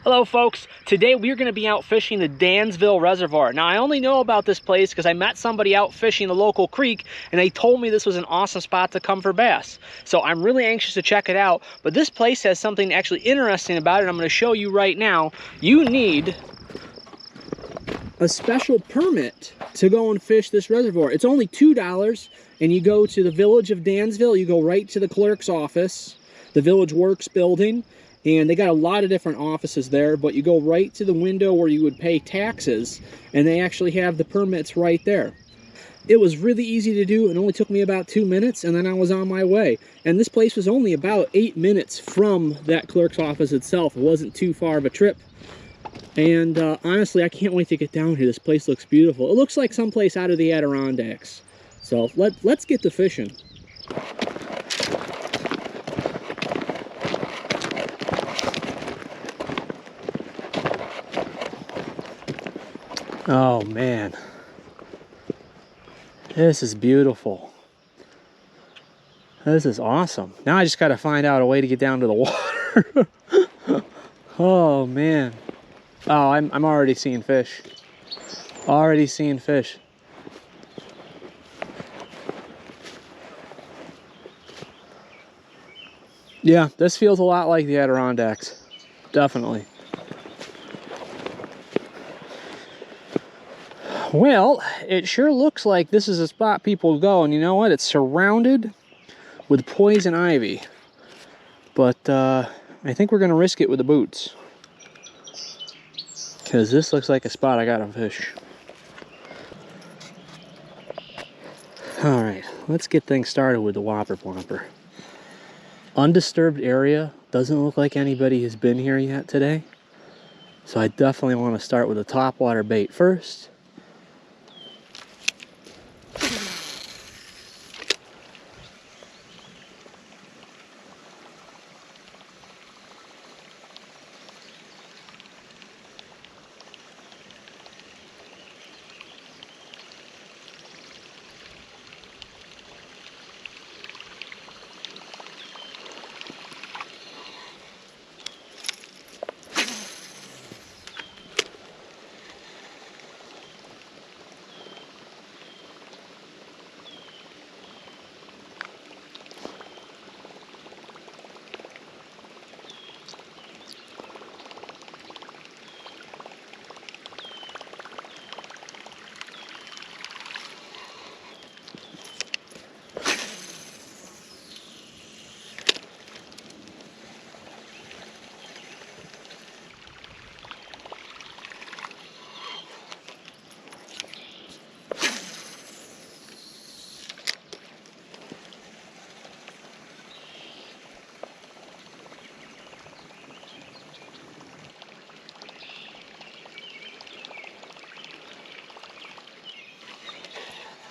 Hello folks, today we're going to be out fishing the Dansville Reservoir. Now I only know about this place because I met somebody out fishing the local creek and they told me this was an awesome spot to come for bass. So I'm really anxious to check it out, but this place has something actually interesting about it. I'm going to show you right now. You need a special permit to go and fish this reservoir. It's only $2 and you go to the village of Dansville, you go right to the clerk's office, the Village Works building. And they got a lot of different offices there, but you go right to the window where you would pay taxes, and they actually have the permits right there. It was really easy to do. It only took me about 2 minutes, and then I was on my way. And this place was only about 8 minutes from that clerk's office itself. It wasn't too far of a trip. And honestly, I can't wait to get down here. This place looks beautiful. It looks like someplace out of the Adirondacks. So let's get to fishing. Oh man, this is beautiful. This is awesome. Now I just got to find out a way to get down to the water. Oh man. Oh, I'm already seeing fish. Already seeing fish. Yeah, this feels a lot like the Adirondacks. Definitely. Well, it sure looks like this is a spot people go, and you know what? It's surrounded with poison ivy. But I think we're gonna risk it with the boots, because this looks like a spot I gotta fish. All right, let's get things started with the Whopper Plopper. Undisturbed area, doesn't look like anybody has been here yet today. So I definitely want to start with a topwater bait first.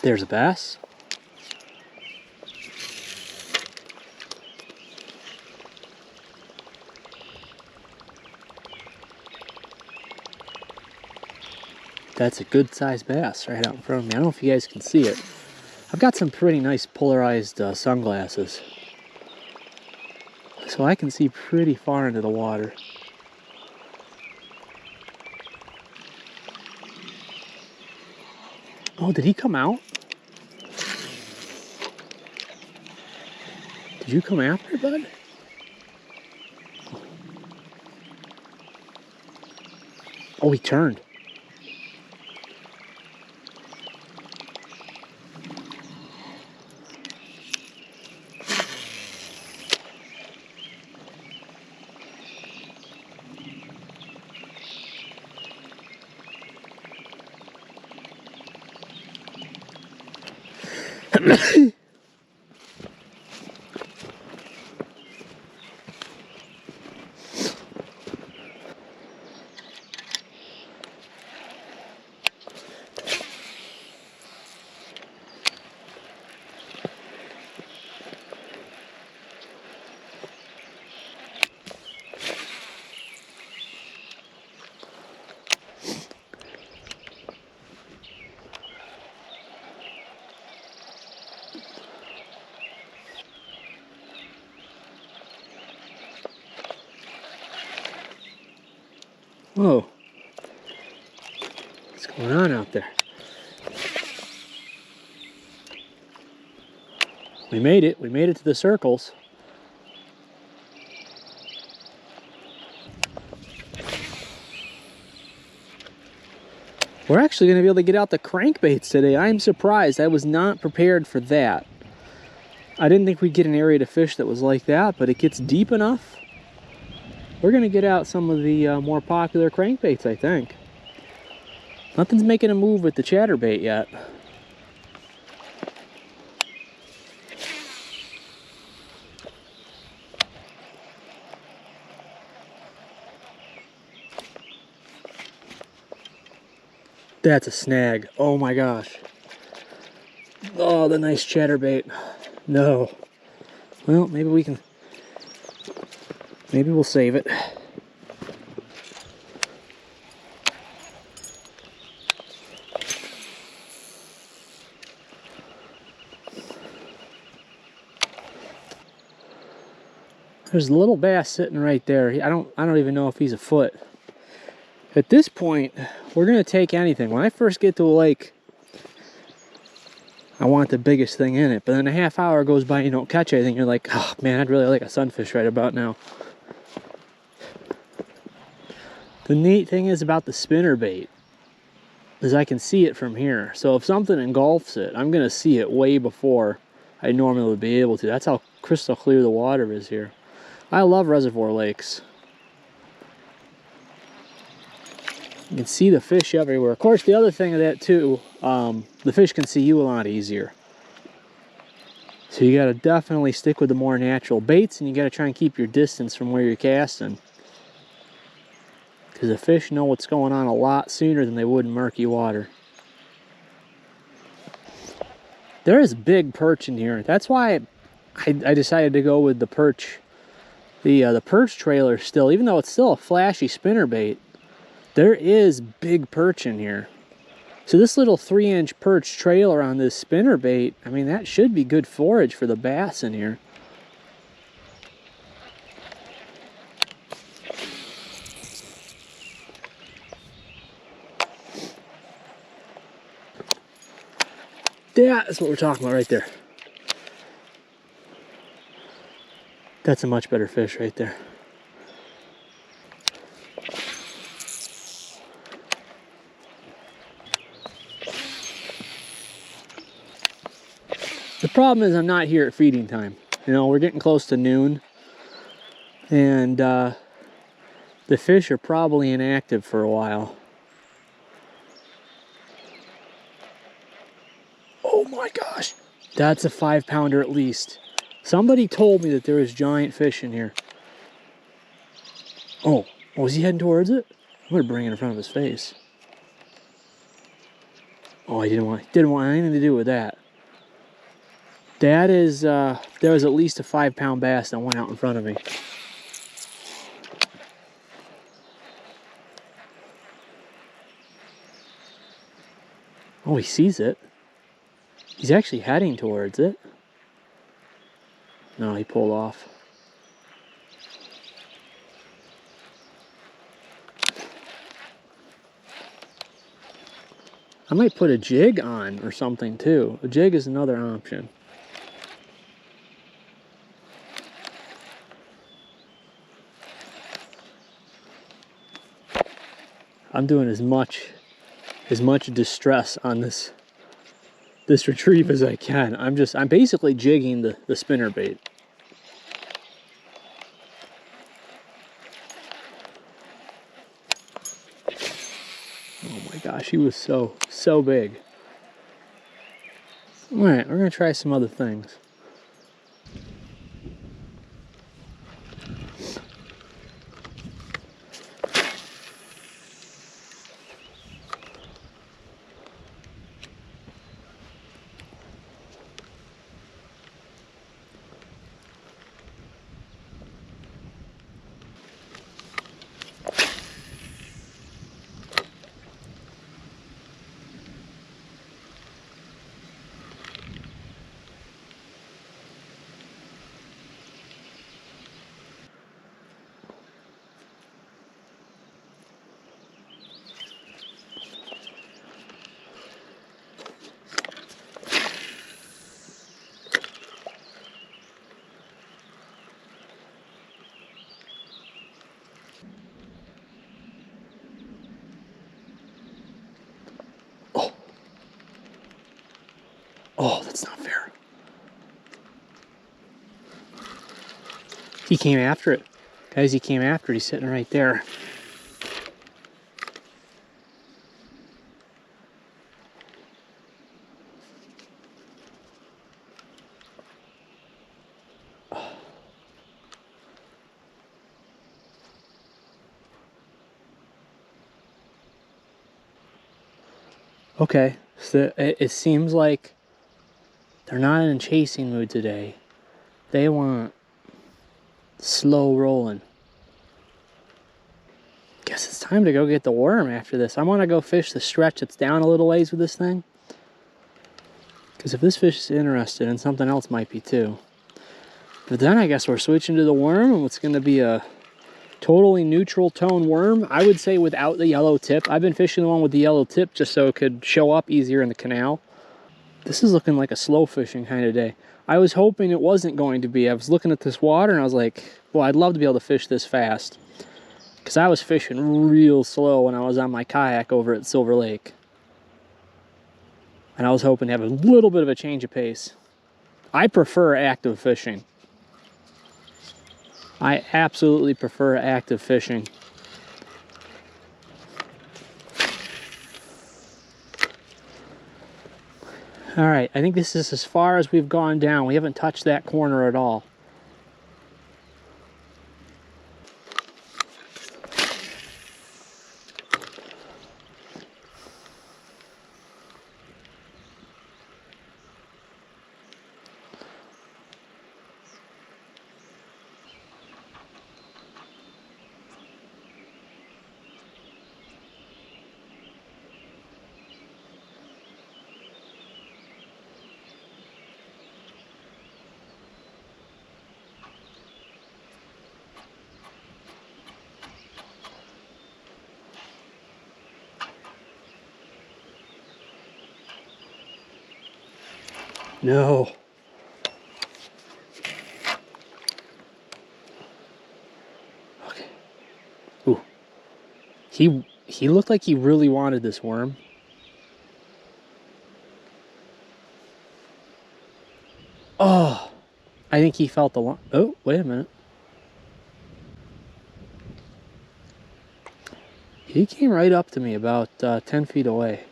There's a bass. That's a good sized bass right out in front of me. I don't know if you guys can see it. I've got some pretty nice polarized sunglasses, so I can see pretty far into the water. Oh, did he come out? Did you come after it, bud? Oh, he turned. Whoa. What's going on out there? We made it. We made it to the circles. We're actually going to be able to get out the crankbaits today. I'm surprised. I was not prepared for that. I didn't think we'd get an area to fish that was like that, but it gets deep enough. We're going to get out some of the more popular crankbaits, I think. Nothing's making a move with the chatterbait yet. That's a snag. Oh my gosh. Oh, the nice chatterbait. No. Well, maybe we can... Maybe we'll save it. There's a little bass sitting right there. I don't even know if he's a foot. At this point, we're gonna take anything. When I first get to a lake, I want the biggest thing in it. But then a half hour goes by and you don't catch anything. You're like, oh man, I'd really like a sunfish right about now. The neat thing is about the spinnerbait is I can see it from here. So if something engulfs it, I'm gonna see it way before I normally would be able to. That's how crystal clear the water is here. I love reservoir lakes. You can see the fish everywhere. Of course, the other thing of that too, the fish can see you a lot easier. So you gotta definitely stick with the more natural baits, and you gotta try and keep your distance from where you're casting. Because the fish know what's going on a lot sooner than they would in murky water. There is big perch in here. That's why I decided to go with the perch. The perch trailer still, even though it's still a flashy spinnerbait, there is big perch in here. So this little 3-inch perch trailer on this spinnerbait, I mean, that should be good forage for the bass in here. Yeah, that's what we're talking about right there. That's a much better fish right there. The problem is I'm not here at feeding time. You know, we're getting close to noon, and the fish are probably inactive for a while. Oh my gosh, that's a 5-pounder at least. Somebody told me that there was giant fish in here. Oh, was he heading towards it? I'm gonna bring it in front of his face. Oh, he didn't want anything to do with that. That is, there was at least a 5-pound bass that went out in front of me. Oh, he sees it. He's actually heading towards it. No, he pulled off. I might put a jig on or something too. A jig is another option. I'm doing as much distress on this retrieve as I can. I'm basically jigging the spinnerbait. Oh my gosh, he was so big. All right, we're gonna try some other things. Oh, that's not fair. He came after it. Guys, he came after it. He's sitting right there. Okay, so it seems like they're not in chasing mood today. They want slow rolling. Guess it's time to go get the worm after this. I want to go fish the stretch that's down a little ways with this thing. Because if this fish is interested, and something else might be too. But then I guess we're switching to the worm, and it's going to be a totally neutral tone worm. I would say without the yellow tip. I've been fishing the one with the yellow tip just so it could show up easier in the canal. This is looking like a slow fishing kind of day. I was hoping it wasn't going to be. I was looking at this water and I was like, well, I'd love to be able to fish this fast. Because I was fishing real slow when I was on my kayak over at Silver Lake. And I was hoping to have a little bit of a change of pace. I prefer active fishing. I absolutely prefer active fishing. All right, I think this is as far as we've gone down. We haven't touched that corner at all. No. Okay. Ooh. He looked like he really wanted this worm. Oh. I think he felt the one. Oh, wait a minute. He came right up to me about 10 feet away.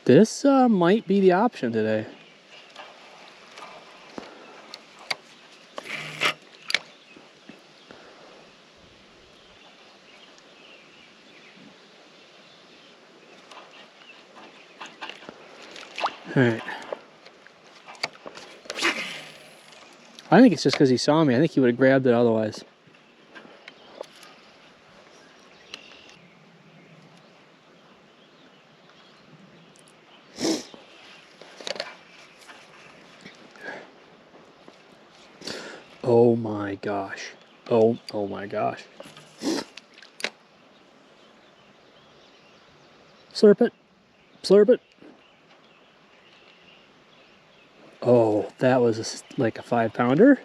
This might be the option today. All right. I think it's just because he saw me. I think he would have grabbed it otherwise. Oh my gosh. Oh my gosh. Slurp it. Slurp it. Oh, that was like a 5-pounder.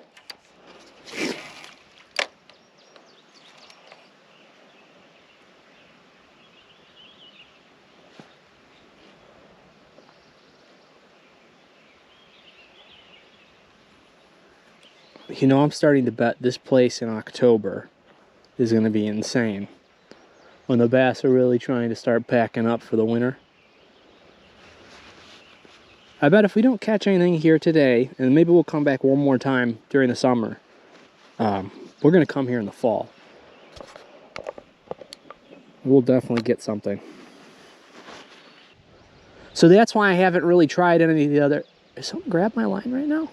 You know, I'm starting to bet this place in October is going to be insane. When the bass are really trying to start packing up for the winter. I bet if we don't catch anything here today, and maybe we'll come back one more time during the summer, we're going to come here in the fall. We'll definitely get something. So that's why I haven't really tried any of the other... Is someone grab my line right now?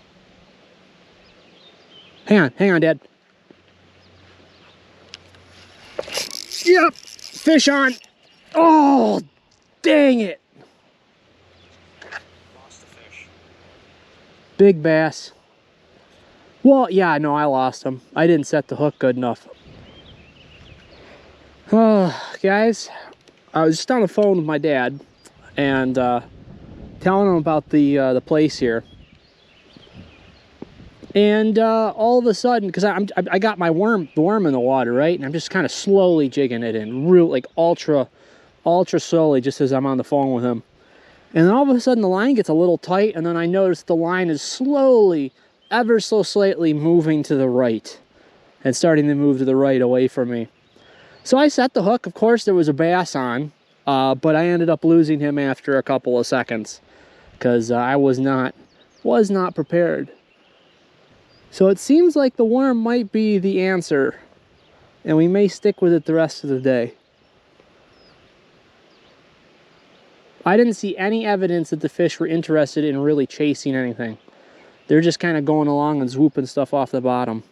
Hang on, Dad. Yep, fish on. Oh, dang it. Lost the fish. Big bass. Well, yeah, no, I lost him. I didn't set the hook good enough. Guys, I was just on the phone with my dad and telling him about the place here. And all of a sudden, because I got my worm in the water, right? And I'm just kind of slowly jigging it in, real like ultra slowly, just as I'm on the phone with him. And then all of a sudden the line gets a little tight, and then I notice the line is slowly, ever so slightly moving to the right and starting to move to the right away from me. So I set the hook. Of course, there was a bass on, but I ended up losing him after a couple of seconds because I was not prepared. So it seems like the worm might be the answer, and we may stick with it the rest of the day. I didn't see any evidence that the fish were interested in really chasing anything. They're just kind of going along and swooping stuff off the bottom.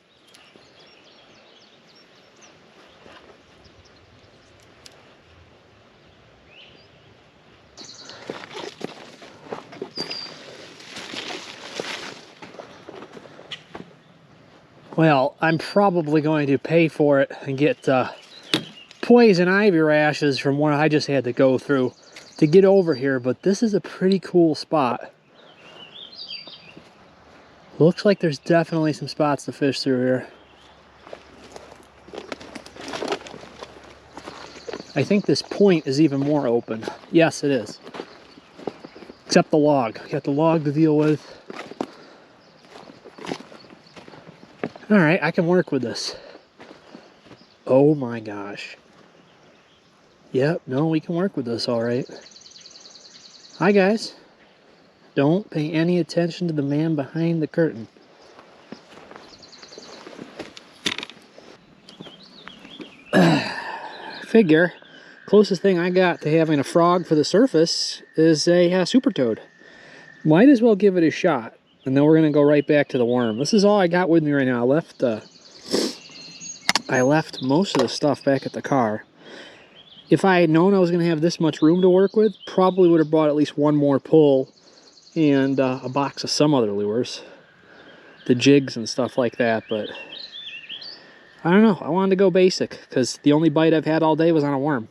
Well, I'm probably going to pay for it and get poison ivy rashes from what I just had to go through to get over here, but this is a pretty cool spot. Looks like there's definitely some spots to fish through here. I think this point is even more open. Yes, it is. Except the log. Got the log to deal with. All right, I can work with this. Oh my gosh. Yep, no, we can work with this all right. Hi guys. Don't pay any attention to the man behind the curtain. Figure, closest thing I got to having a frog for the surface is a super toad. Might as well give it a shot. And then we're gonna go right back to the worm. This is all I got with me right now. I left most of the stuff back at the car. If I had known I was gonna have this much room to work with, probably would have brought at least one more pull and a box of some other lures, the jigs and stuff like that. But I don't know. I wanted to go basic because the only bite I've had all day was on a worm.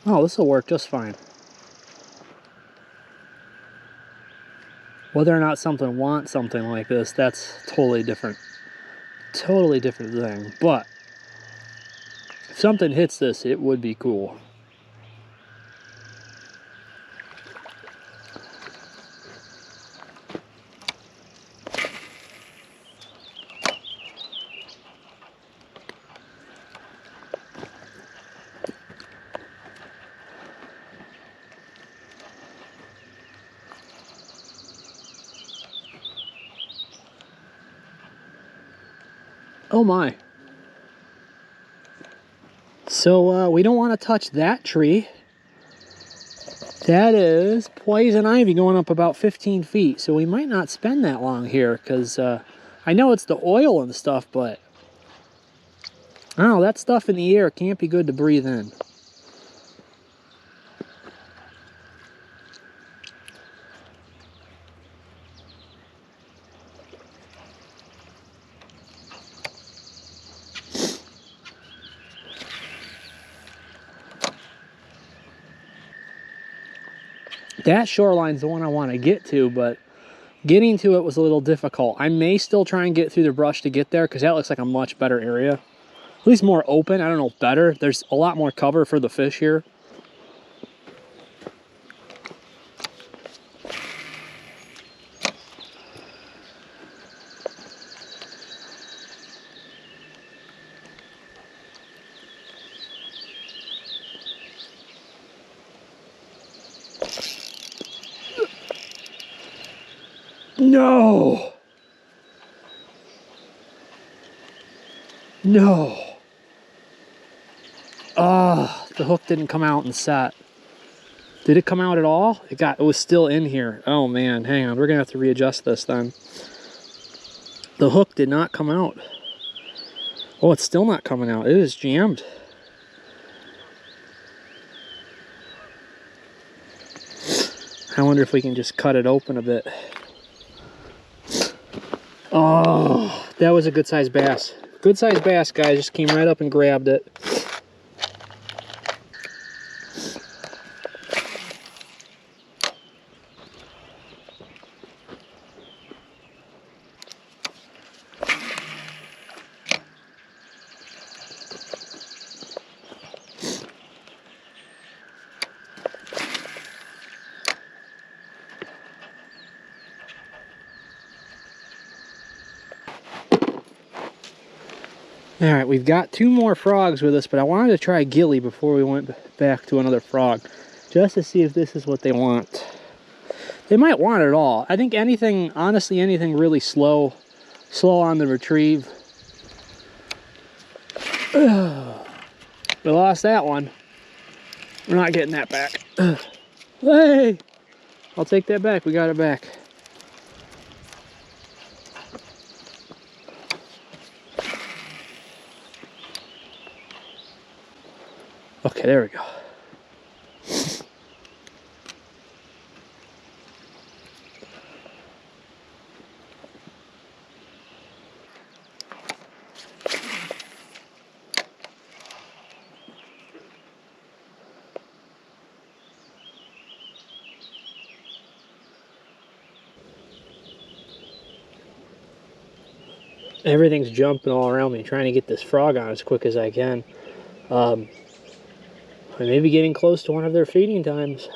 Oh, this will work just fine. Whether or not something wants something like this, that's totally different. Totally different thing. But if something hits this, it would be cool. Oh my. So we don't want to touch that tree. That is poison ivy going up about 15 feet. So we might not spend that long here because I know it's the oil and stuff, but I don't know, that stuff in the air can't be good to breathe in. That shoreline's the one I want to get to, but getting to it was a little difficult. I may still try and get through the brush to get there because that looks like a much better area. At least more open. I don't know, better. There's a lot more cover for the fish here. No! No! Ah, the hook didn't come out and set. Did it come out at all? It was still in here. Oh man, hang on. We're gonna have to readjust this then. The hook did not come out. Oh, it's still not coming out. It is jammed. I wonder if we can just cut it open a bit. Oh, that was a good sized bass. Good sized bass, guys. Just came right up and grabbed it. All right, we've got 2 more frogs with us, but I wanted to try gilly before we went back to another frog, just to see if this is what they want. They might want it all. I think anything, honestly, anything really slow on the retrieve. We lost that one. We're not getting that back. Hey, I'll take that back. We got it back. Okay, there we go. Everything's jumping all around me, trying to get this frog on as quick as I can. I may be getting close to one of their feeding times.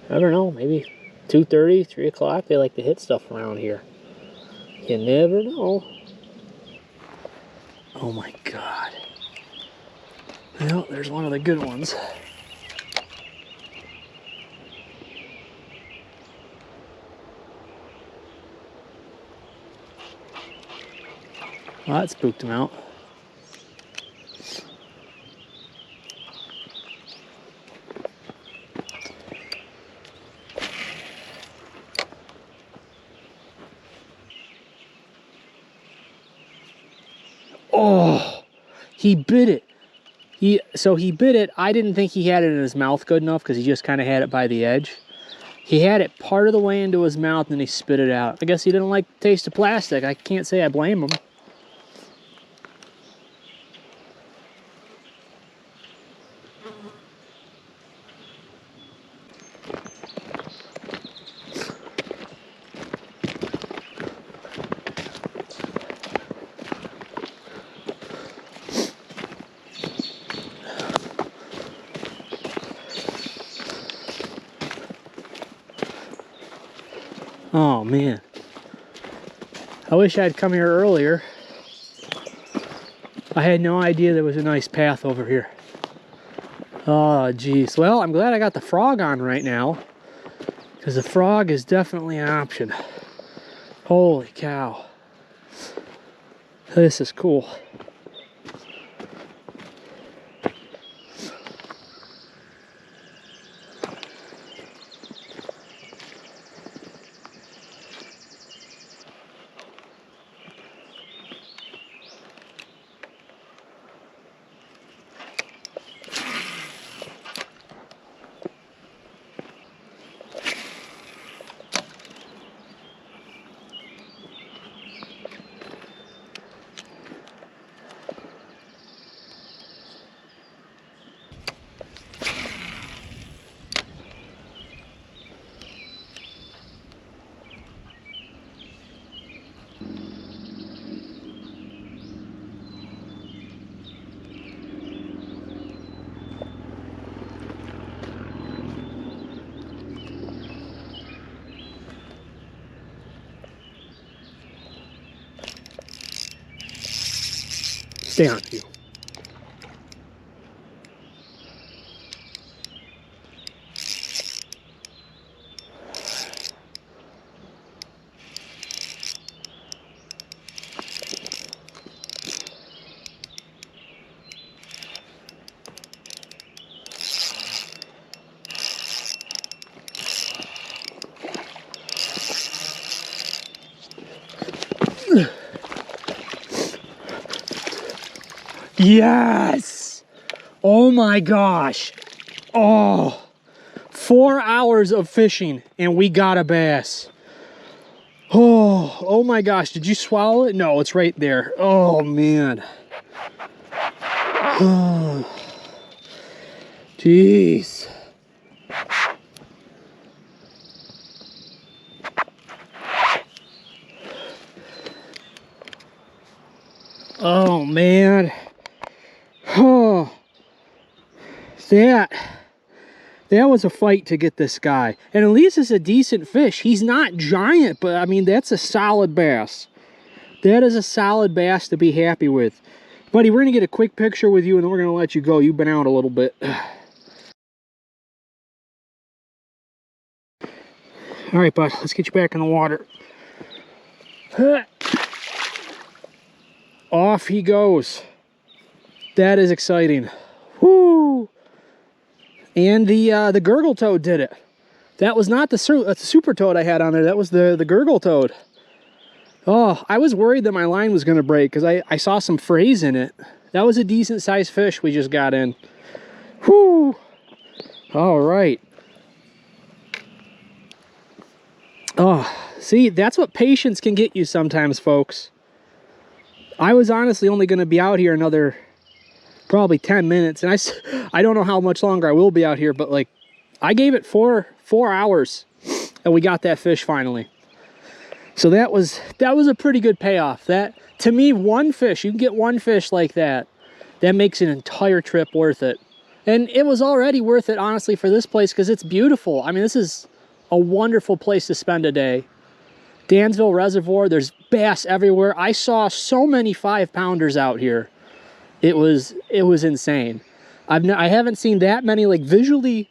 I don't know, maybe 2:30, 3 o'clock. They like to hit stuff around here. You never know. Oh my God. Well, there's one of the good ones. Well, that spooked him out. Oh, he bit it. So he bit it. I didn't think he had it in his mouth good enough because he just kind of had it by the edge. He had it part of the way into his mouth and then he spit it out. I guess he didn't like the taste of plastic. I can't say I blame him. Oh man, I wish I'd come here earlier. I had no idea there was a nice path over here. Oh geez, well I'm glad I got the frog on right now, because the frog is definitely an option. Holy cow, this is cool. Stay on you. Yes! Oh my gosh. Oh, 4 hours of fishing and we got a bass. Oh my gosh. Did you swallow it? No, it's right there. Oh man. Oh, jeez. Oh man. Oh, that was a fight to get this guy. And at least it's a decent fish. He's not giant, but I mean, that's a solid bass. That is a solid bass to be happy with. Buddy, we're gonna get a quick picture with you and then we're gonna let you go. You've been out a little bit. All right, bud, let's get you back in the water. Off he goes. That is exciting. Whoo! And the gurgle toad did it. That was not the super toad I had on there. That was the gurgle toad. Oh, I was worried that my line was going to break because I saw some frays in it. That was a decent sized fish we just got in. Whoo! All right. Oh, see, that's what patience can get you sometimes, folks. I was honestly only going to be out here another probably 10 minutes, and I don't know how much longer I will be out here, but like I gave it four hours, and we got that fish finally. So that was a pretty good payoff. That, to me, one fish, you can get one fish like that, that makes an entire trip worth it. And it was already worth it, honestly, for this place because it's beautiful. I mean, this is a wonderful place to spend a day. Dansville Reservoir, there's bass everywhere. I saw so many 5-pounders out here. It was insane. I haven't seen that many, like visually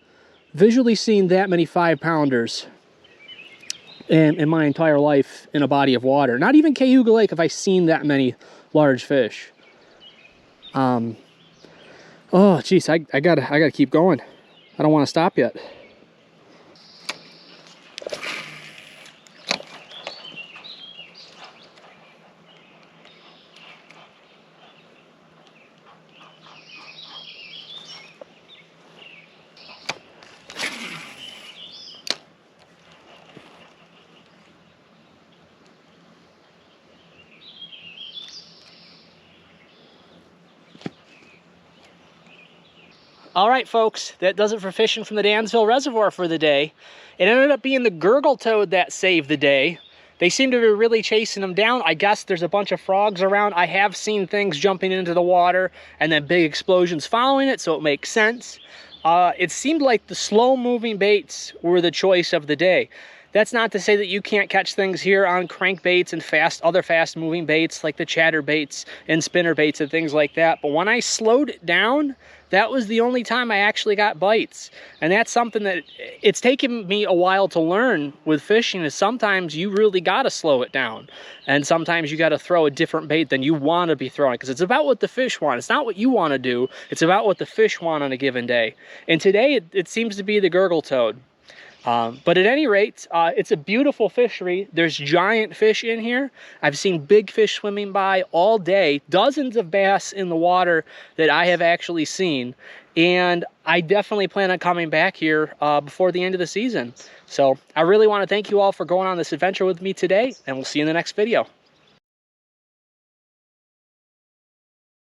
seen that many 5-pounders in my entire life in a body of water. Not even Cayuga Lake have I seen that many large fish. Oh geez, I gotta keep going. I don't want to stop yet. All right, folks, that does it for fishing from the Dansville Reservoir for the day. It ended up being the gurgle toad that saved the day. They seem to be really chasing them down. I guess there's a bunch of frogs around. I have seen things jumping into the water and then big explosions following it, so it makes sense. It seemed like the slow-moving baits were the choice of the day. That's not to say that you can't catch things here on crankbaits and other fast-moving baits like the chatterbaits and spinnerbaits and things like that. But when I slowed it down, that was the only time I actually got bites. And that's something that it's taken me a while to learn with fishing, is sometimes you really got to slow it down. And sometimes you got to throw a different bait than you want to be throwing, because it's about what the fish want. It's not what you want to do. It's about what the fish want on a given day. And today it seems to be the gurgle toad. But at any rate, it's a beautiful fishery. There's giant fish in here. I've seen big fish swimming by all day, dozens of bass in the water that I have actually seen. And I definitely plan on coming back here before the end of the season. So I really want to thank you all for going on this adventure with me today, and we'll see you in the next video.